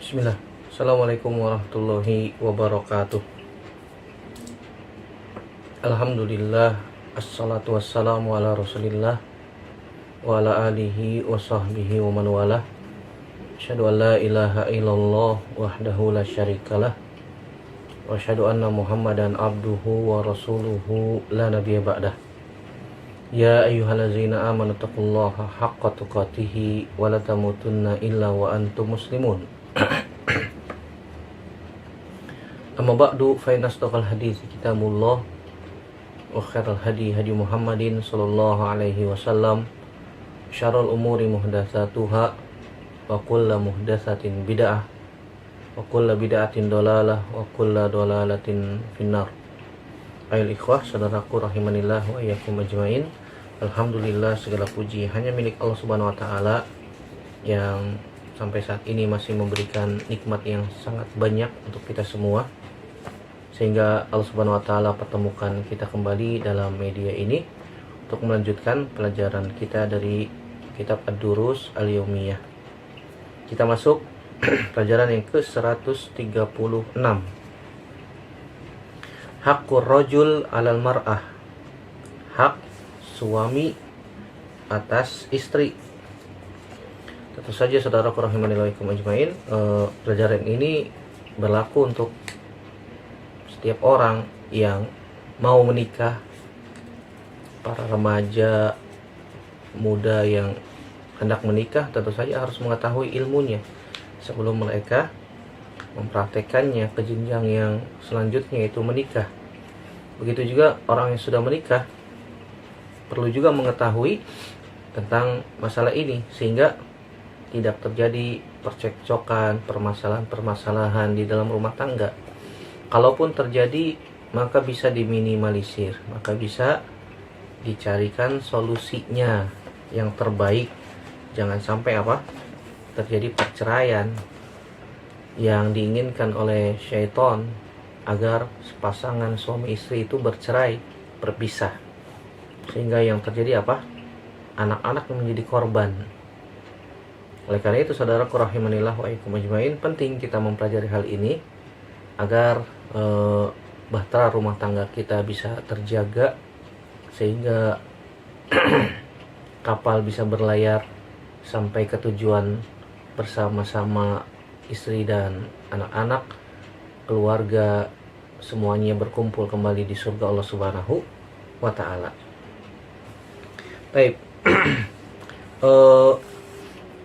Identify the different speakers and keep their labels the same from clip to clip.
Speaker 1: Bismillah. Assalamualaikum warahmatullahi wabarakatuh. Alhamdulillah. Assalatu wassalamu ala rasulillah wa ala alihi wa sahbihi wa man walah. Asyhadu an la ilaha illallah wahdahu la syarikalah wa asyhadu anna Muhammadan abduhu wa rasuluhu la nabiyya ba'dah. Ya ayyuhallazina amanu taqullaha haqqa tuqatih wa la tamutunna illa wa antum muslimun. Amma ba'du, fa inna asdaqal hadits kitabullah wa khairal hadi Muhammadin sallallahu alaihi wasallam, syarrul umuri muhdatsatuha wa kullu muhdatsatin bid'ah wa kullu bid'atin dhalalah wa kullu dhalalatin finnar. Ayol ikhwah, saudaraku rahimanillah wa iyyakum ajmain. Alhamdulillah, segala puji hanya milik Allah Subhanahu wa taala yang sampai saat ini masih memberikan nikmat yang sangat banyak untuk kita semua, sehingga Allah Subhanahu wa taala pertemukan kita kembali dalam media ini untuk melanjutkan pelajaran kita dari kitab Ad-Durus Al-Yaumiyah. Kita masuk pelajaran yang ke-136. Haqqur rajul 'alal mar'ah. Hak suami atas istri. Tentu saja saudaraku rahimanillah wa ajmain, pelajaran ini berlaku untuk setiap orang yang mau menikah, para remaja muda yang hendak menikah tentu saja harus mengetahui ilmunya sebelum mereka mempraktekannya ke jenjang yang selanjutnya, yaitu menikah. Begitu juga orang yang sudah menikah perlu juga mengetahui tentang masalah ini sehingga tidak terjadi percekcokan, permasalahan di dalam rumah tangga. Kalaupun terjadi, maka bisa diminimalisir, maka bisa dicarikan solusinya yang terbaik. Jangan sampai terjadi perceraian yang diinginkan oleh syaitan, agar pasangan suami istri itu bercerai, berpisah, sehingga yang terjadi anak-anak yang menjadi korban. Oleh karena itu saudaraku rahimanillah wa iyyakum ajmain, penting kita mempelajari hal ini agar bahtera rumah tangga kita bisa terjaga, sehingga kapal bisa berlayar sampai ke tujuan bersama-sama, istri dan anak-anak, keluarga, semuanya berkumpul kembali di surga Allah Subhanahu wa taala. Baik.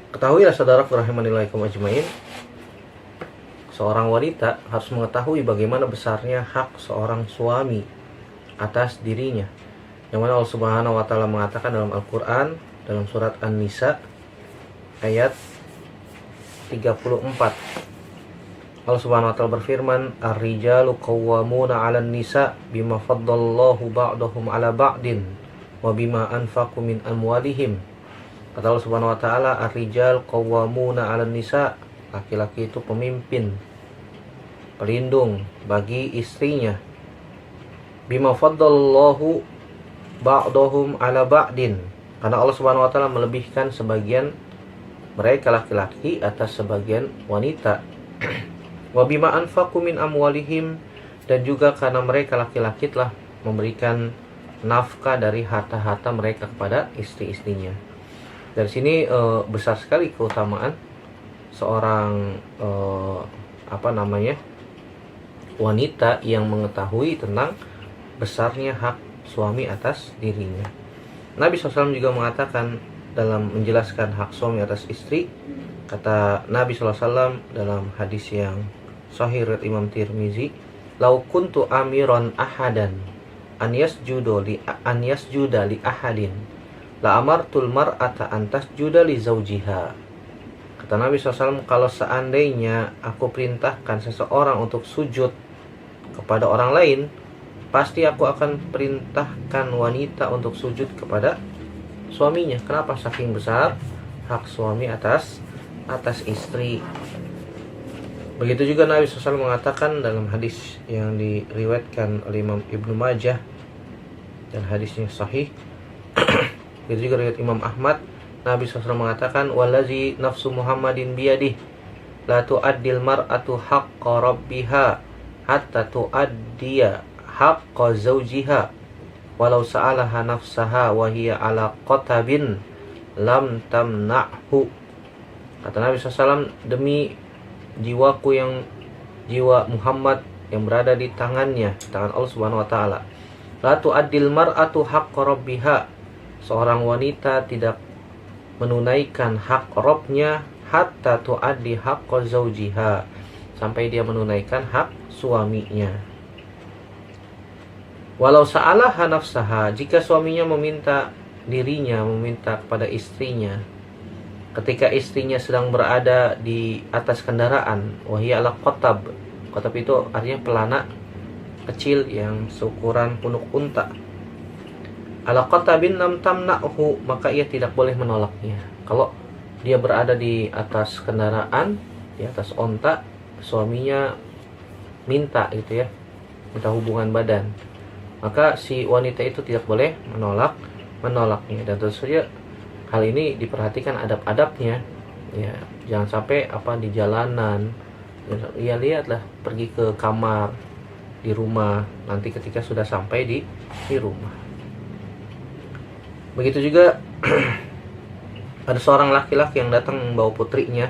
Speaker 1: Ketahuilah saudaraku rahimanillah wa ajmain, seorang wanita harus mengetahui bagaimana besarnya hak seorang suami atas dirinya, yang mana Allah Subhanahu wa taala mengatakan dalam Al-Qur'an dalam surat An-Nisa ayat 34. Allah Subhanahu wa taala berfirman, "Ar-rijalu qawwamuna 'alan nisa bima faddallahu ba'dahum 'ala ba'din wa bima anfaqu min amwalihim." Kata Allah Subhanahu wa taala, "Ar-rijal qawwamuna 'alan nisa." Laki-laki itu pemimpin, pelindung bagi istrinya. Bima faddallahu ba'dahum 'ala ba'din. Karena Allah Subhanahu wa taala melebihkan sebagian mereka laki-laki atas sebagian wanita. Wa bima anfaqu min amwalihim, dan juga karena mereka laki-laki telah memberikan nafkah dari harta-harta mereka kepada istri-istrinya. Dari sini besar sekali keutamaan seorang wanita yang mengetahui tentang besarnya hak suami atas dirinya. Nabi SAW juga mengatakan dalam menjelaskan hak suami atas istri, kata Nabi SAW dalam hadis yang sahih riwayat Imam Tirmizi, "Lau kuntu amiran ahadan an yasjuda li ahadin la amartul mar'ata an tasjuda li zawjiha." Kata Nabi SAW, kalau seandainya aku perintahkan seseorang untuk sujud kepada orang lain, pasti aku akan perintahkan wanita untuk sujud kepada suaminya. Kenapa? Saking besar hak suami atas istri. Begitu juga Nabi SAW mengatakan dalam hadis yang diriwayatkan oleh Imam Ibnu Majah dan hadisnya sahih. Begitu juga riwayat Imam Ahmad, Nabi SAW mengatakan, "Wallazi nafsu Muhammadin biyadih." la tu'addil mar'atu haqqa rabbiha hatta tu'addiya haqqa zawjiha walau sa'alaha nafsaha wa hiya ala qatabin lam tamna'hu. Kata Nabi SAW, demi jiwaku yang jiwa Muhammad yang berada di tangannya, tangan Allah Subhanahu wa taala. La tu'addil mar'atu haqqa rabbiha. Seorang wanita tidak menunaikan hak Rabbnya hatta tu'addi haqqa zawjiha, sampai dia menunaikan hak suaminya. Walau sa'alaha nafsaha, jika suaminya meminta dirinya, meminta kepada istrinya ketika istrinya sedang berada di atas kendaraan, wahia ala qatab. Qatab itu artinya pelana kecil yang seukuran punuk unta. Ala qatabin lam tamna'hu, maka ia tidak boleh menolaknya. Kalau dia berada di atas kendaraan, di atas onta, suaminya minta gitu ya, minta hubungan badan, maka si wanita itu tidak boleh menolaknya. Dan tentu saja hal ini diperhatikan adab-adabnya ya, jangan sampai di jalanan ya, lihatlah, pergi ke kamar di rumah, nanti ketika sudah sampai di rumah. Begitu juga ada seorang laki-laki yang datang membawa putrinya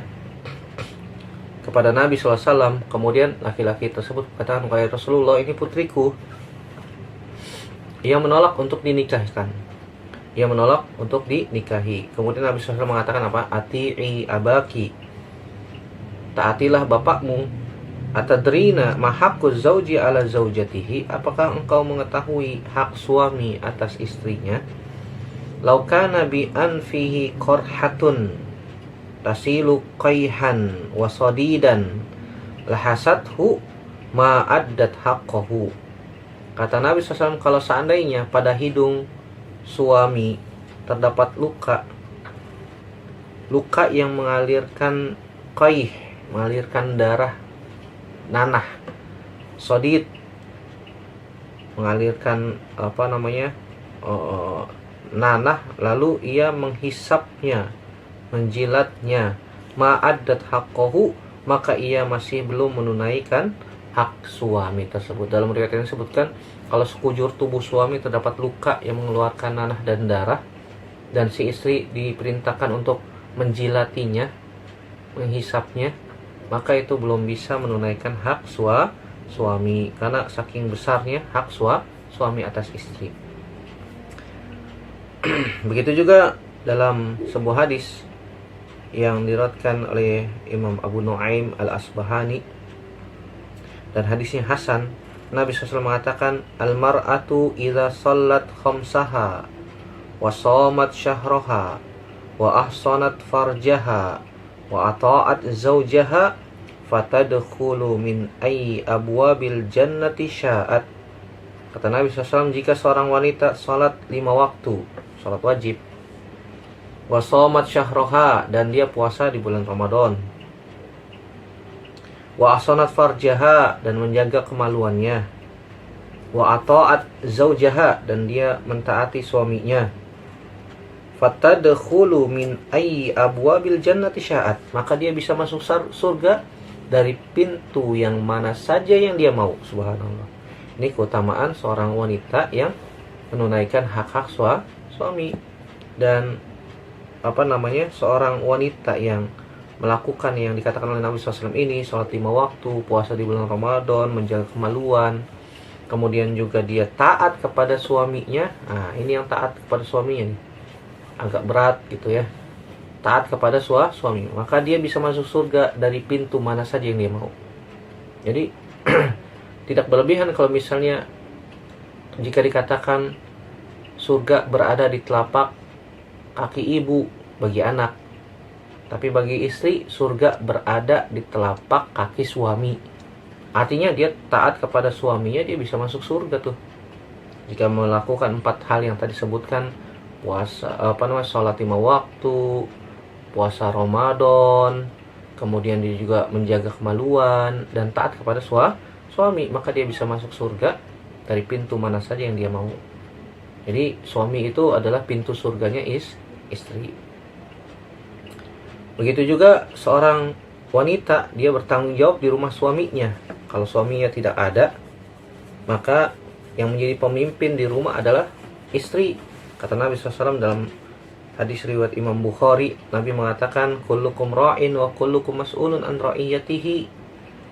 Speaker 1: kepada Nabi SAW. Kemudian laki-laki tersebut katakan, "Wahai Rasulullah, ini putriku." Ia menolak untuk dinikahkan. Ia menolak untuk dinikahi. Kemudian Nabi SAW mengatakan apa? "Ati'i abaki." Taatilah bapakmu. "Atadrina ma haqqu zauji ala zaujatihi." Apakah engkau mengetahui hak suami atas istrinya? "Lau kana bi anfihi qarhatun tasilu qayhan wa sadidan lahasathu ma addat haqqahu." Kata Nabi SAW, kalau seandainya pada hidung suami terdapat luka yang mengalirkan qaih, mengalirkan darah, nanah, sodid, mengalirkan nanah, lalu ia menghisapnya, menjilatnya, ma'addat haqqahu, maka ia masih belum menunaikan hak suami tersebut. Dalam riwayat ini disebutkan, kalau sekujur tubuh suami terdapat luka yang mengeluarkan nanah dan darah, dan si istri diperintahkan untuk menjilatinya, menghisapnya, maka itu belum bisa menunaikan hak suami, karena saking besarnya hak suami atas istri. Begitu juga dalam sebuah hadis yang diriwayatkan oleh Imam Abu Nuaim Al-Asbahani, dan hadisnya hasan. Nabi SAW mengatakan, "Al-mar'atu idza shallat khamsaha wa shamat syahraha wa ahsanat farjaha wa ata'at zawjaha fatadkhulu min ayyi abwabil jannati sya'at." Kata Nabi SAW, jika seorang wanita salat 5 waktu, salat wajib, wa shamat syahraha, dan dia puasa di bulan Ramadan, wa ahsanat farjaha, dan menjaga kemaluannya, wa ata'at zaujaha, dan dia mentaati suaminya, fatadkhulu min ayyi abwabil jannati sya'at, maka dia bisa masuk surga dari pintu yang mana saja yang dia mau. Subhanallah. Ini keutamaan seorang wanita yang menunaikan hak-hak suami. Dan seorang wanita yang melakukan yang dikatakan oleh Nabi SAW ini, sholat 5 waktu, puasa di bulan Ramadan, menjaga kemaluan, kemudian juga dia taat kepada suaminya. Nah, ini yang taat kepada suaminya nih, agak berat gitu ya, taat kepada suami, maka dia bisa masuk surga dari pintu mana saja yang dia mau. Jadi tidak berlebihan kalau misalnya jika dikatakan surga berada di telapak kaki ibu bagi anak, tapi bagi istri surga berada di telapak kaki suami. Artinya dia taat kepada suaminya, dia bisa masuk surga tuh. Jika melakukan 4 hal yang tadi sebutkan, puasa, sholat 5 waktu, puasa Ramadan, kemudian dia juga menjaga kemaluan dan taat kepada suami, maka dia bisa masuk surga dari pintu mana saja yang dia mau. Jadi suami itu adalah pintu surganya istri. Begitu juga seorang wanita, dia bertanggung jawab di rumah suaminya. Kalau suaminya tidak ada, maka yang menjadi pemimpin di rumah adalah istri. Kata Nabi SAW dalam hadis riwayat Imam Bukhari, Nabi mengatakan, kullukum ra'in wa kullukum mas'ulun an ra'iyatihi.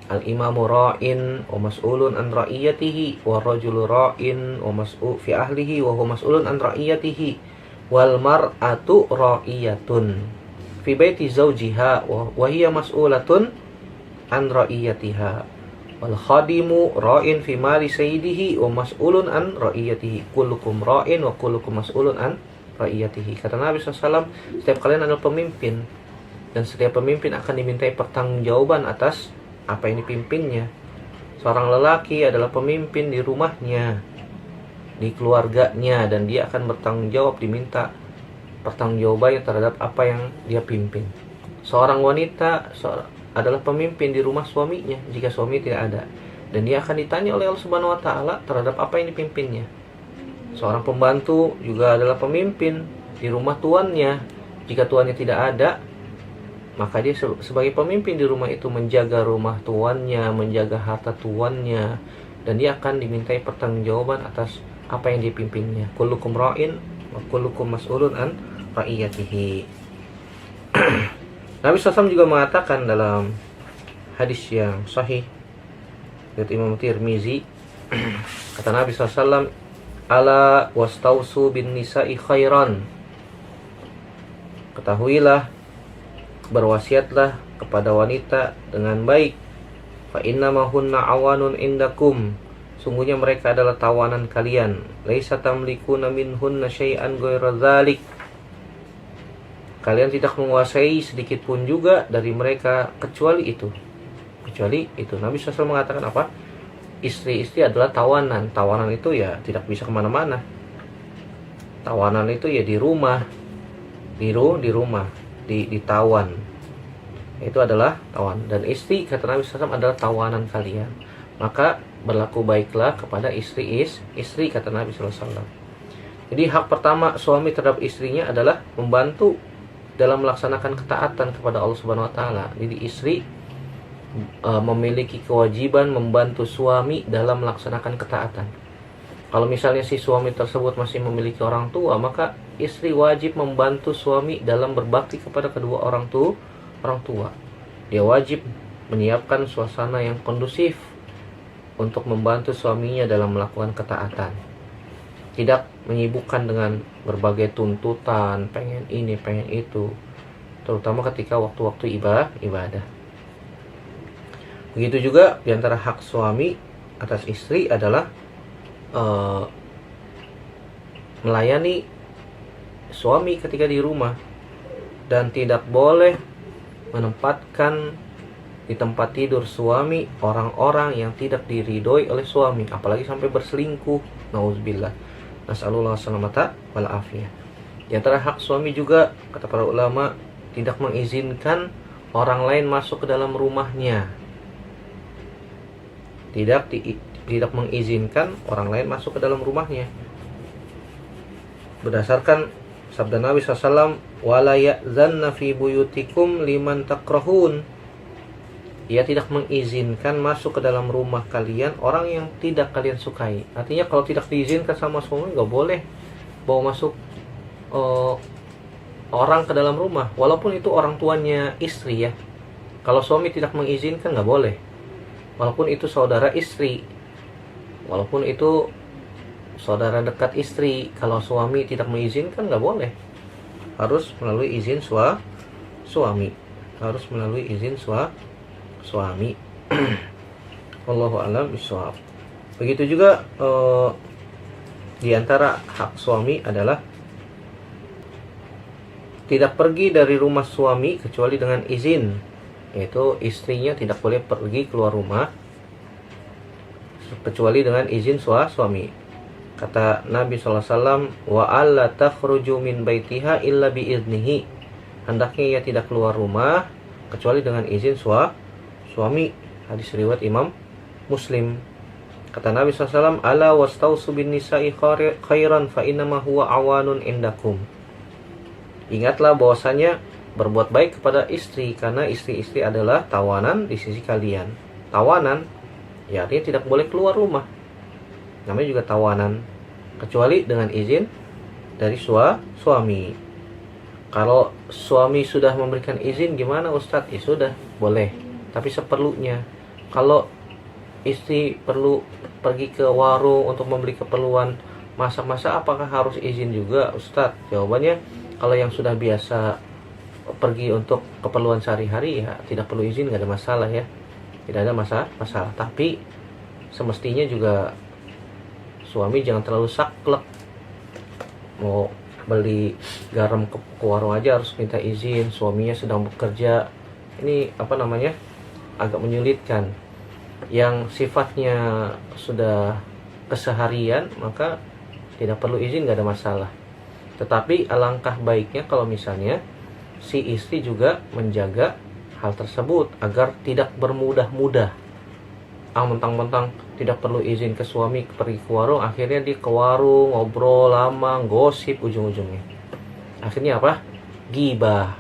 Speaker 1: Al-imamu ra'in wa mas'ulun an ra'iyatihi, wa rajulu ra'in wa mas'ul fi ahlihi wa huwa mas'ulun an ra'iyatihi, wal mar'atu ra'iyatun fi baiti zawjiha wa hiya mas'ulatun an ra'iyatiha, wal khadimu ra'in fi mali sayyidihi wa mas'ulun an ra'iyatihi, kullukum ra'in wa kullukum mas'ulun an ra'iyatihi. Kata Nabi SAW, setiap kalian adalah pemimpin, dan setiap pemimpin akan dimintai pertanggungjawaban atas apa yang dipimpinnya. Seorang lelaki adalah pemimpin di rumahnya, di keluarganya, dan dia akan bertanggung jawab, diminta pertanggungjawabannya terhadap apa yang dia pimpin. Seorang wanita adalah pemimpin di rumah suaminya jika suami tidak ada, dan dia akan ditanya oleh Allah Subhanahu wa taala terhadap apa yang dipimpinnya. Seorang pembantu juga adalah pemimpin di rumah tuannya. Jika tuannya tidak ada, maka dia sebagai pemimpin di rumah itu menjaga rumah tuannya, menjaga harta tuannya, dan dia akan dimintai pertanggungjawaban atas apa yang dipimpinnya. Kullukum ra'in wa kullukum mas'ulun an ra'iyatihi. Nabi SAW juga mengatakan dalam hadis yang sahih dari Imam Tirmizi, kata Nabi SAW, ala wastausu bin nisa'i khairan, ketahuilah, berwasiatlah kepada wanita dengan baik. Fa innamahunna awanun indakum, sungguhnya mereka adalah tawanan kalian. Laisa tamlikuna minhunna syai'an ghaira dzalik, kalian tidak menguasai sedikit pun juga dari mereka kecuali itu. Nabi SAW mengatakan apa? Istri-istri adalah tawanan. Tawanan itu ya tidak bisa kemana-mana. Tawanan itu ya di rumah, di rumah, ditawan. Itu adalah tawan. Dan istri, kata Nabi SAW, adalah tawanan kalian. Maka berlaku baiklah kepada istri, kata Nabi SAW. Jadi hak pertama suami terhadap istrinya adalah membantu dalam melaksanakan ketaatan kepada Allah Subhanahu wa taala. Jadi istri memiliki kewajiban membantu suami dalam melaksanakan ketaatan. Kalau misalnya si suami tersebut masih memiliki orang tua, maka istri wajib membantu suami dalam berbakti kepada kedua orang tua. Dia wajib menyiapkan suasana yang kondusif untuk membantu suaminya dalam melakukan ketaatan. Tidak menyibukkan dengan berbagai tuntutan, pengen ini, pengen itu, terutama ketika waktu-waktu ibadah. Begitu juga diantara hak suami atas istri adalah melayani suami ketika di rumah, dan tidak boleh menempatkan di tempat tidur suami orang-orang yang tidak diridhoi oleh suami, apalagi sampai berselingkuh. Nauzubillah. Nas'alullah salamata wal afiyah. Di antara hak suami juga, kata para ulama, tidak mengizinkan orang lain masuk ke dalam rumahnya. Tidak mengizinkan orang lain masuk ke dalam rumahnya. Berdasarkan sabda Nabi SAW, wala ya'zanna fi buyutikum liman takrahun. Ia tidak mengizinkan masuk ke dalam rumah kalian orang yang tidak kalian sukai. Artinya kalau tidak diizinkan sama suami, gak boleh bawa masuk orang ke dalam rumah, walaupun itu orang tuanya istri ya. Kalau suami tidak mengizinkan, gak boleh. Walaupun itu saudara istri, walaupun itu saudara dekat istri, kalau suami tidak mengizinkan, gak boleh. Harus melalui izin suami. Harus melalui izin suami. Wallahu a'lam bishawab. Begitu juga di antara hak suami adalah tidak pergi dari rumah suami kecuali dengan izin, yaitu istrinya tidak boleh pergi keluar rumah kecuali dengan izin suami. Kata Nabi SAW, wa alla takhruju min baitiha illa biiznihi, hendaknya ia tidak keluar rumah kecuali dengan izin suami. Hadis riwayat Imam Muslim. Kata Nabi SAW, ala wastausu bin nisa'i khairan fa innama huwa awanun indakum. Ingatlah bahwasanya berbuat baik kepada istri, karena istri-istri adalah tawanan di sisi kalian. Tawanan ya artinya tidak boleh keluar rumah, namanya juga tawanan, kecuali dengan izin dari suami. Kalau suami sudah memberikan izin gimana Ustadz? Ya sudah, boleh, tapi seperlunya. Kalau istri perlu pergi ke warung untuk membeli keperluan masak-masak, apakah harus izin juga Ustadz? Jawabannya, kalau yang sudah biasa pergi untuk keperluan sehari-hari ya tidak perlu izin, nggak ada masalah ya, tidak ada masalah. Tapi semestinya juga suami jangan terlalu saklek, mau beli garam ke warung aja harus minta izin, suaminya sedang bekerja. Ini agak menyulitkan. Yang sifatnya sudah keseharian maka tidak perlu izin, nggak ada masalah. Tetapi alangkah baiknya kalau misalnya si istri juga menjaga hal tersebut agar tidak bermudah-mudah. Mentang-mentang tidak perlu izin ke suami pergi ke warung, akhirnya dia ke warung ngobrol lama, gosip, ujung-ujungnya akhirnya apa? Gibah,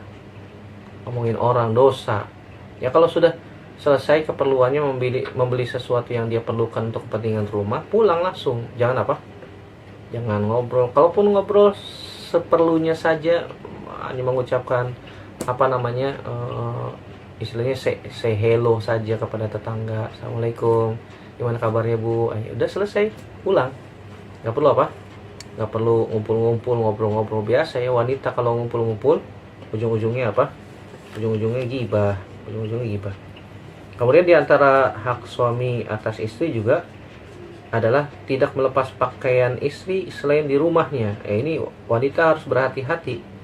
Speaker 1: ngomongin orang, dosa. Ya kalau sudah selesai keperluannya, membeli sesuatu yang dia perlukan untuk kepentingan rumah, pulang langsung. Jangan ngobrol. Kalaupun ngobrol seperlunya saja, hanya mengucapkan istilahnya say hello saja kepada tetangga. Assalamualaikum, gimana kabarnya Bu? Udah selesai, pulang. Gak perlu ngumpul-ngumpul, ngobrol-ngobrol. Biasa ya wanita kalau ngumpul-ngumpul ujung-ujungnya gibah. Kemudian diantara hak suami atas istri juga adalah tidak melepas pakaian istri selain di rumahnya. Ini wanita harus berhati-hati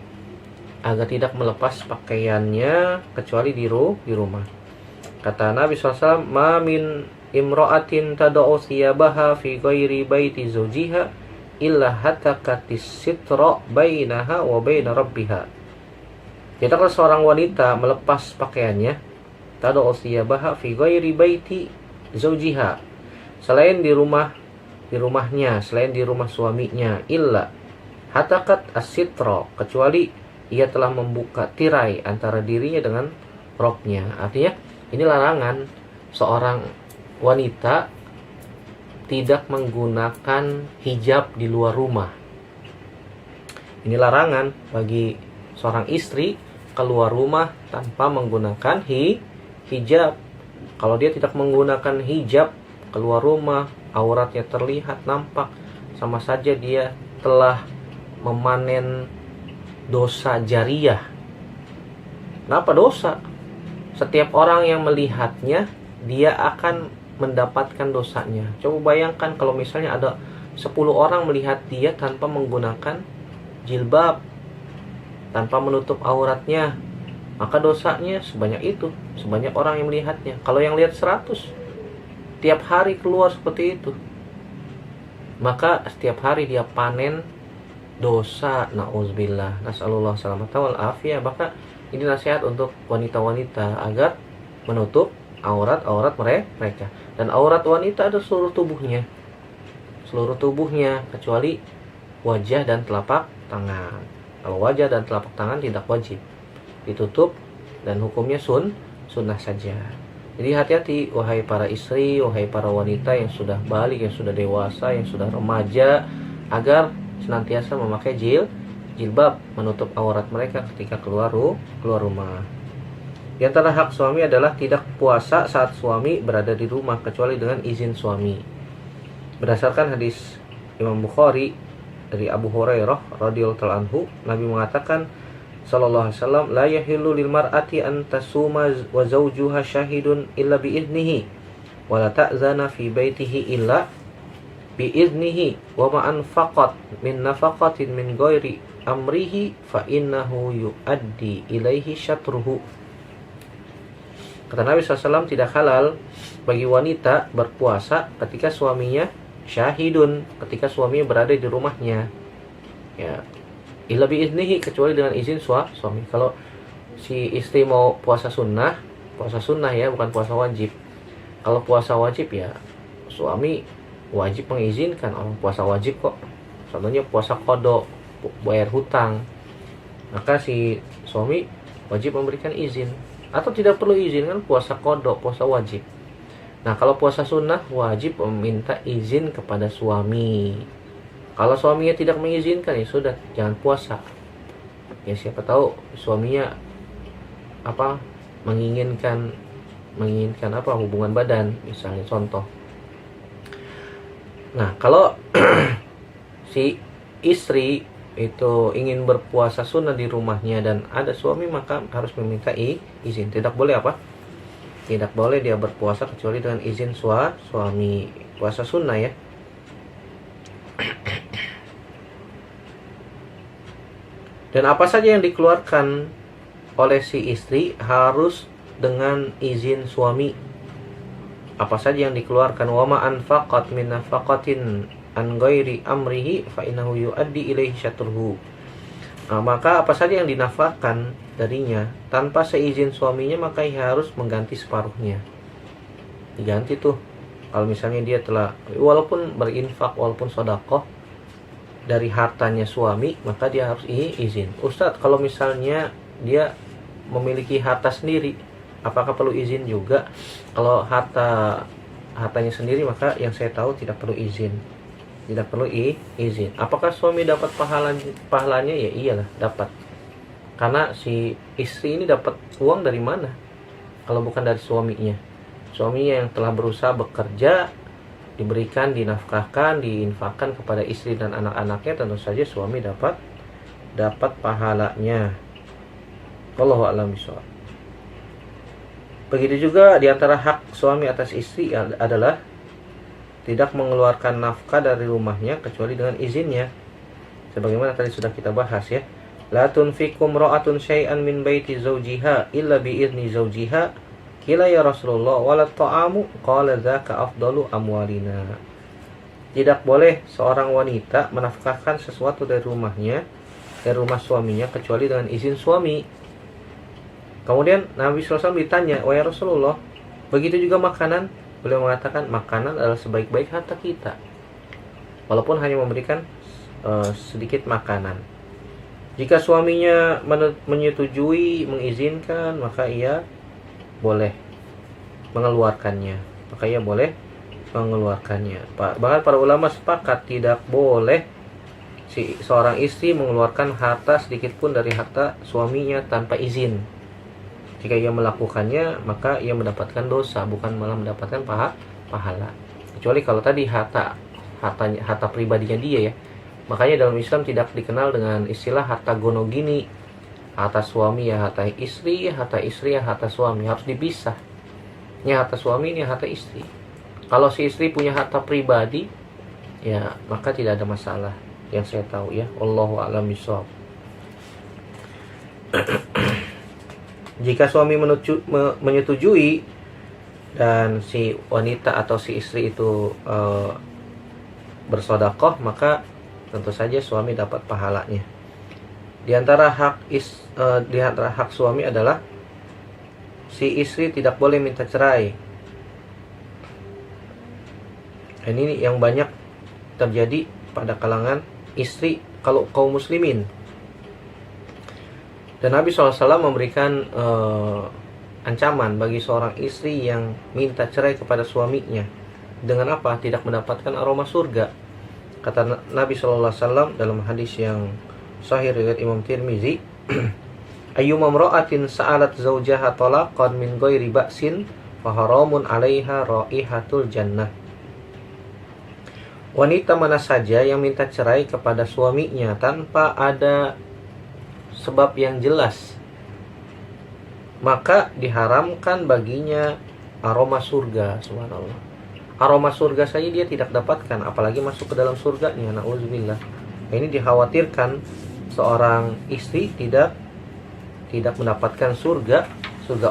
Speaker 1: agar tidak melepas pakaiannya kecuali di rumah. Kata Nabi SAW, "Ma min imra'atin tada'u thiyabaha fi ghairi baiti zawjiha illa hatakatis sitra bainaha wa baina rabbiha." Tidaklah seorang wanita melepas pakaiannya, tada'u thiyabaha fi ghairi baiti zawjiha, selain di rumahnya, selain di rumah suaminya, illa hatakat as-sitra, kecuali ia telah membuka tirai antara dirinya dengan roknya. Artinya ini larangan seorang wanita tidak menggunakan hijab di luar rumah. Ini larangan bagi seorang istri keluar rumah tanpa menggunakan hijab. Kalau dia tidak menggunakan hijab keluar rumah, auratnya terlihat nampak, sama saja dia telah memanen dosa jariyah. Kenapa dosa? Setiap orang yang melihatnya, dia akan mendapatkan dosanya. Coba bayangkan kalau misalnya ada 10 orang melihat dia tanpa menggunakan jilbab, tanpa menutup auratnya, maka dosanya sebanyak itu, sebanyak orang yang melihatnya. Kalau yang lihat 100, tiap hari keluar seperti itu, maka setiap hari dia panen dosa. Na'udzubillah, nas'alullah salamata wal afiyah. Maka ini nasihat untuk wanita-wanita agar menutup aurat mereka. Dan aurat wanita ada seluruh tubuhnya kecuali wajah dan telapak tangan. Kalau wajah dan telapak tangan tidak wajib ditutup dan hukumnya sunnah saja. Jadi hati-hati wahai para istri, wahai para wanita yang sudah balik, yang sudah dewasa, yang sudah remaja, agar senantiasa memakai jilbab, menutup aurat mereka ketika keluar rumah. Di antara hak suami adalah tidak puasa saat suami berada di rumah kecuali dengan izin suami. Berdasarkan hadis Imam Bukhari dari Abu Hurairah radhiyallahu anhu, Nabi mengatakan sallallahu alaihi wasallam, la yahillu lil mar'ati an tasuma wa zawjuha syahidun illa bi idnihi wa la ta'zana fi baitihi illa biiznihi wa ma anfaqat min nafaqatin min ghairi amrihi fa innahu yuaddi ilaihi syatruhu. Kata Nabi SAW, tidak halal bagi wanita berpuasa ketika suaminya syahidun, ketika suaminya berada di rumahnya, ya, illa biiznihi, kecuali dengan izin suami. Kalau si istri mau puasa sunnah ya, bukan puasa wajib. Kalau puasa wajib ya suami wajib mengizinkan. Orang puasa wajib kok, contohnya puasa qada, bayar hutang, maka si suami wajib memberikan izin. Atau tidak perlu izin, kan puasa qada, puasa wajib. Nah, kalau puasa sunnah wajib meminta izin kepada suami. Kalau suaminya tidak mengizinkan, ya sudah, jangan puasa. Ya siapa tahu suaminya menginginkan hubungan badan, misalnya contoh. Nah, kalau si istri itu ingin berpuasa sunnah di rumahnya dan ada suami, maka harus meminta izin. Tidak boleh Tidak boleh dia berpuasa kecuali dengan izin suami. Puasa sunnah ya. Dan apa saja yang dikeluarkan oleh si istri harus dengan izin suami. Apa saja yang dikeluarkan, wa ma anfaqat min nafaqatin an ghairi amrihi fa innahu yuaddi ilaihi syatruhu. Maka apa saja yang dinafkahkan darinya tanpa seizin suaminya, maka ia harus mengganti separuhnya. Diganti tuh. Kalau misalnya dia telah walaupun berinfak, walaupun sedekah dari hartanya suami, maka dia harus izin. Ustadz, kalau misalnya dia memiliki harta sendiri, apakah perlu izin juga? Kalau hartanya sendiri, maka yang saya tahu tidak perlu izin. Tidak perlu izin. Apakah suami dapat pahalanya? Ya iyalah, dapat. Karena si istri ini dapat uang dari mana? Kalau bukan dari suaminya. Suaminya yang telah berusaha bekerja, diberikan, dinafkahkan, diinfakkan kepada istri dan anak-anaknya, tentu saja suami dapat pahalanya. Wallahu a'lam bishawab. Begitu juga di antara hak suami atas istri adalah tidak mengeluarkan nafkah dari rumahnya kecuali dengan izinnya. Sebagaimana tadi sudah kita bahas ya. La tunfikum ra'atun syai'an min baiti zawjiha illa bi idzni zawjiha. Qila ya Rasulullah wala ta'amu qala dzaka afdalu amwalina. Tidak boleh seorang wanita menafkahkan sesuatu dari rumahnya, dari rumah suaminya, kecuali dengan izin suami. Kemudian Nabi SAW ditanya, wahai Rasulullah, begitu juga makanan? Beliau mengatakan, makanan adalah sebaik-baik harta kita, walaupun hanya memberikan sedikit makanan. Jika suaminya menyetujui, mengizinkan, maka ia boleh mengeluarkannya. Bahkan para ulama sepakat tidak boleh seorang istri mengeluarkan harta sedikit pun dari harta suaminya tanpa izin. Jika ia melakukannya, maka ia mendapatkan dosa, bukan malah mendapatkan pahala. Kecuali kalau tadi harta pribadinya dia ya. Makanya dalam Islam tidak dikenal dengan istilah harta gonogini. Harta suami ya harta istri, harta istri ya harta suami. Harus dipisah. Ini harta suami, ini harta istri. Kalau si istri punya harta pribadi, ya maka tidak ada masalah. Yang saya tahu ya. Wallahu a'lam bishawab. Jika suami menyetujui dan si wanita atau si istri itu bersedekah, maka tentu saja suami dapat pahalanya. Di antara hak suami adalah si istri tidak boleh minta cerai. Ini yang banyak terjadi pada kalangan istri kalau kaum muslimin. Dan Nabi SAW memberikan ancaman bagi seorang istri yang minta cerai kepada suaminya. Dengan apa? Tidak mendapatkan aroma surga. Kata Nabi SAW dalam hadis yang sahih riwayat Imam Tirmizi, ayyuma imra'atin sa'alat zawjaha talaqan min ghairi ba'sin fa haramun 'alaiha raihatul jannah. Wanita mana saja yang minta cerai kepada suaminya tanpa ada sebab yang jelas, maka diharamkan baginya aroma surga. Subhanallah. Aroma surga saja dia tidak dapatkan, apalagi masuk ke dalam surganya. Na'udzubillah. Ini dikhawatirkan seorang istri tidak mendapatkan surga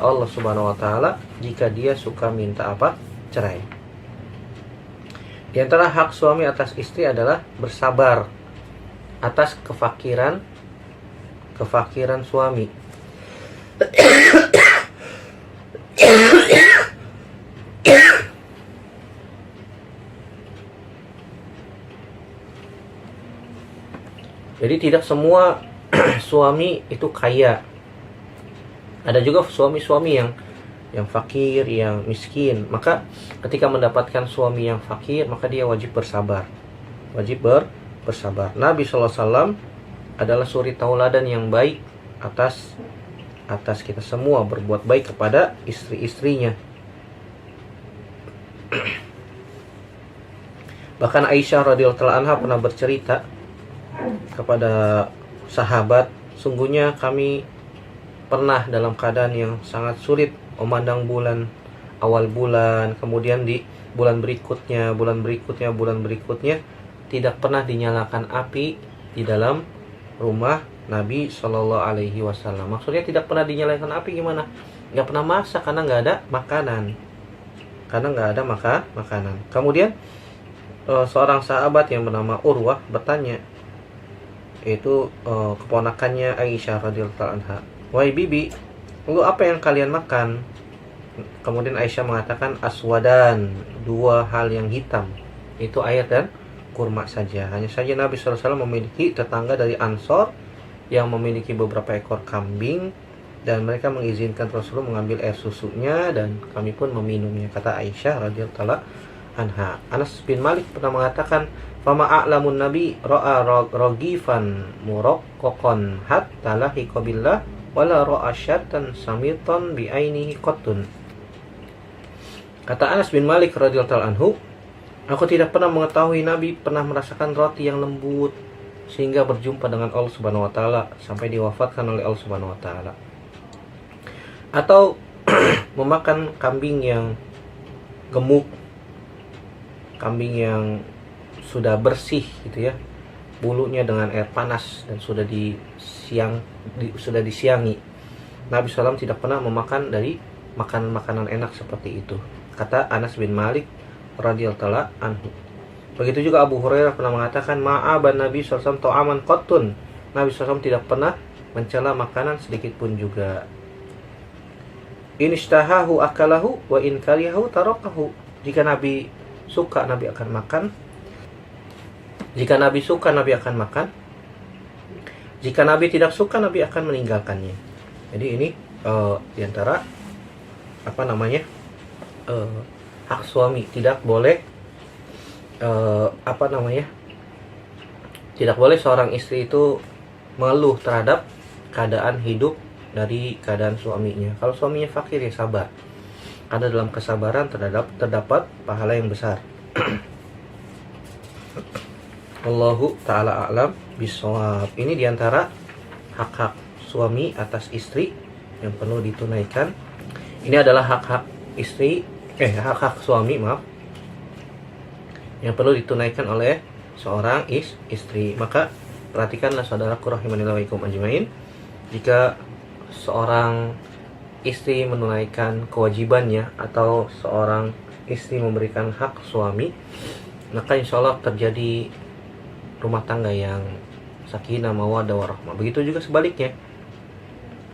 Speaker 1: Allah Subhanahu wa taala jika dia suka minta cerai. Di antara hak suami atas istri adalah bersabar atas kefakiran suami. Jadi tidak semua suami itu kaya. Ada juga suami-suami yang fakir, yang miskin. Maka ketika mendapatkan suami yang fakir, maka dia wajib bersabar. Wajib bersabar. Nabi SAW adalah suri tauladan yang baik atas kita semua, berbuat baik kepada istri-istrinya. Bahkan Aisyah radhiyallahu anha pernah bercerita kepada sahabat, sungguhnya kami pernah dalam keadaan yang sangat sulit memandang bulan, awal bulan, kemudian di bulan berikutnya tidak pernah dinyalakan api di dalam rumah Nabi Shallallahu Alaihi Wasallam. Maksudnya tidak pernah dinyalakan api gimana? Nggak pernah masak karena nggak ada makanan. Kemudian seorang sahabat yang bernama Urwah bertanya, yaitu keponakannya Aisyah radhiyallahu anha, "Wahai bibi, lalu apa yang kalian makan?" Kemudian Aisyah mengatakan, "Aswadan, dua hal yang hitam, itu air dan kurma saja." Hanya saja Nabi SAW memiliki tetangga dari Ansor yang memiliki beberapa ekor kambing, dan mereka mengizinkan Rasulullah mengambil air susunya, dan kami pun meminumnya, kata Aisyah radhiyallahu anha. Anas bin Malik pernah mengatakan, "Fama a'lamun nabi ra'a ragifan muraqqaqan hatta lahiqa billah wala ra'a syatan samitan bi ainihi qattun." Kata Anas bin Malik radhiyallahu anhu, "Aku tidak pernah mengetahui Nabi pernah merasakan roti yang lembut sehingga berjumpa dengan Allah Subhanahu wa taala sampai diwafatkan oleh Allah Subhanahu wa taala. Atau memakan kambing yang gemuk, kambing yang sudah bersih gitu ya, bulunya dengan air panas dan sudah disiangi. Nabi SAW tidak pernah memakan dari makanan-makanan enak seperti itu," kata Anas bin Malik radhiyallahu anhu. Begitu juga Abu Hurairah pernah mengatakan, "Ma'aban Nabi SAW ta'aman qattun." Nabi SAW tidak pernah mencela makanan sedikit pun juga. "In ishtahahu akalahu wa in karihahu tarakahu." Jika Nabi suka, Nabi akan makan. Jika Nabi suka, Nabi akan makan. Jika Nabi tidak suka, Nabi akan meninggalkannya. Jadi ini diantara hak suami. Tidak boleh tidak boleh seorang istri itu mengeluh terhadap keadaan hidup dari keadaan suaminya. Kalau suaminya fakir, ya sabar, karena dalam kesabaran terdapat pahala yang besar. Allahu ta'ala a'lam bishawab. Ini diantara hak-hak suami atas istri yang perlu ditunaikan. Ini adalah hak-hak suami yang perlu ditunaikan oleh seorang istri. Maka perhatikanlah saudaraku rahimanillahi wa iyyakum ajmain, jika seorang istri menunaikan kewajibannya atau seorang istri memberikan hak suami, maka insya Allah terjadi rumah tangga yang sakinah mawaddah warahmah. Begitu juga sebaliknya,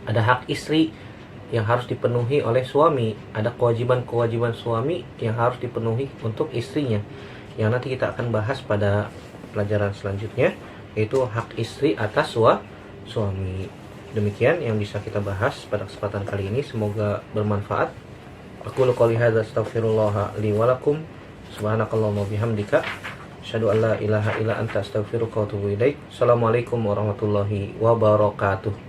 Speaker 1: ada hak istri yang harus dipenuhi oleh suami, ada kewajiban-kewajiban suami yang harus dipenuhi untuk istrinya, yang nanti kita akan bahas pada pelajaran selanjutnya, yaitu hak istri atas suami. Demikian yang bisa kita bahas pada kesempatan kali ini, semoga bermanfaat. Aqulu qouli hadza astaghfirullah li wa lakum, subhanakallahumma bihamdika asyhadu an la ilaha illa anta astaghfiruka wa atubu ilaik. Assalamualaikum warahmatullahi wabarakatuh.